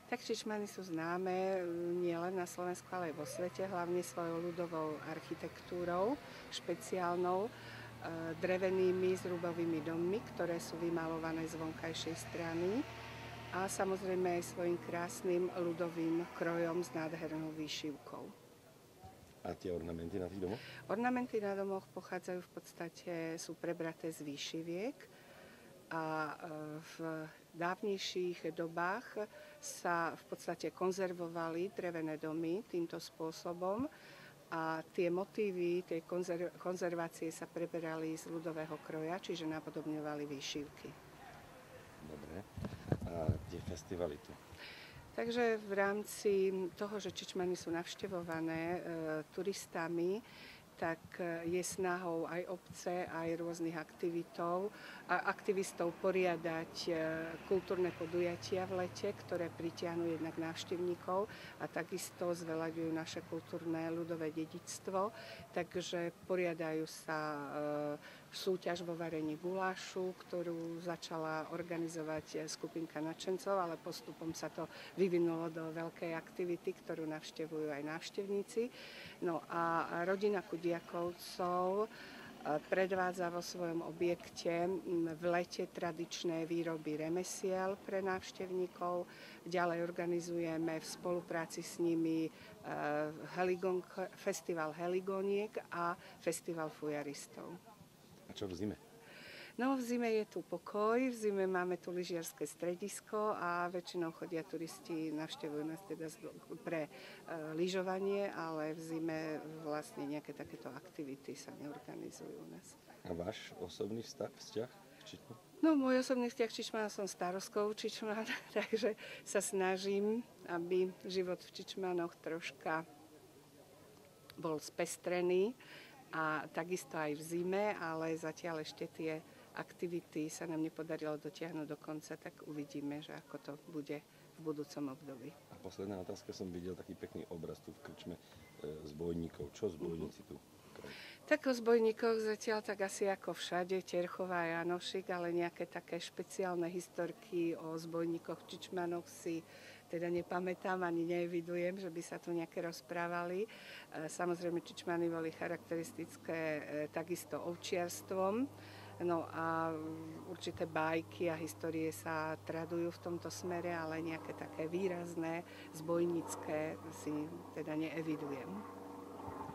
Tak čičmany sú známe nielen na Slovensku, ale aj vo svete, hlavne svojou ľudovou architektúrou, špeciálnou, drevenými zrubovými dommi, ktoré sú vymalované z vonkajšej strany a samozrejme aj svojím krásnym ľudovým krojom s nádhernou výšivkou. A tie ornamenty na tých domoch? Ornamenty na domoch pochádzajú v podstate, sú prebraté z výšiviek a v dávnejších dobách sa v podstate konzervovali drevené domy týmto spôsobom a tie motívy tej konzervácie sa preberali z ľudového kroja, čiže napodobňovali výšivky. Dobre. A tie festivaly tu? Takže v rámci toho, že čičmany sú navštevované turistami, tak je snahou aj obce, aj rôznych aktivistov poriadať kultúrne podujatia v lete, ktoré pritiahnu jednak návštevníkov a takisto zveľaďujú naše kultúrne ľudové dedičstvo. Takže poriadajú sa súťaž vo varení gulášu, ktorú začala organizovať skupinka nadšencov, ale postupom sa to vyvinulo do veľkej aktivity, ktorú navštevujú aj návštevníci. No a rodina Kudiakovcov predvádza vo svojom objekte v lete tradičné výroby remesiel pre návštevníkov. Ďalej organizujeme v spolupráci s nimi festival heligoniek a festival fujaristov. A čo v zime? No v zime je tu pokoj, v zime máme tu lyžiarske stredisko a väčšinou chodia turisti, navštevujú nás teda pre lyžovanie, ale v zime vlastne nejaké takéto aktivity sa neorganizujú u nás. A váš osobný vzťah k Čičmanu? No môj osobný vzťah k Čičmanu, som starostkou Čičman, takže sa snažím, aby život v Čičmanoch troška bol spestrený a takisto aj v zime, ale zatiaľ ešte tie aktivity sa nám nepodarilo dotiahnuť do konca, tak uvidíme, že ako to bude v budúcom období. A posledná otázka, som videl taký pekný obraz tu v krčme zbojníkov. Čo zbojníci tu? Tak o zbojníkoch zatiaľ tak asi ako všade, Terchová a Janošik, ale nejaké také špeciálne historky o zbojníkoch v Čičmanoch si teda nepamätám ani neevidujem, že by sa tu nejaké rozprávali. Samozrejme, Čičmany boli charakteristické takisto ovčiarstvom. No a určité bajky a histórie sa tradujú v tomto smere, ale nejaké také výrazné, zbojnícke si teda neevidujem.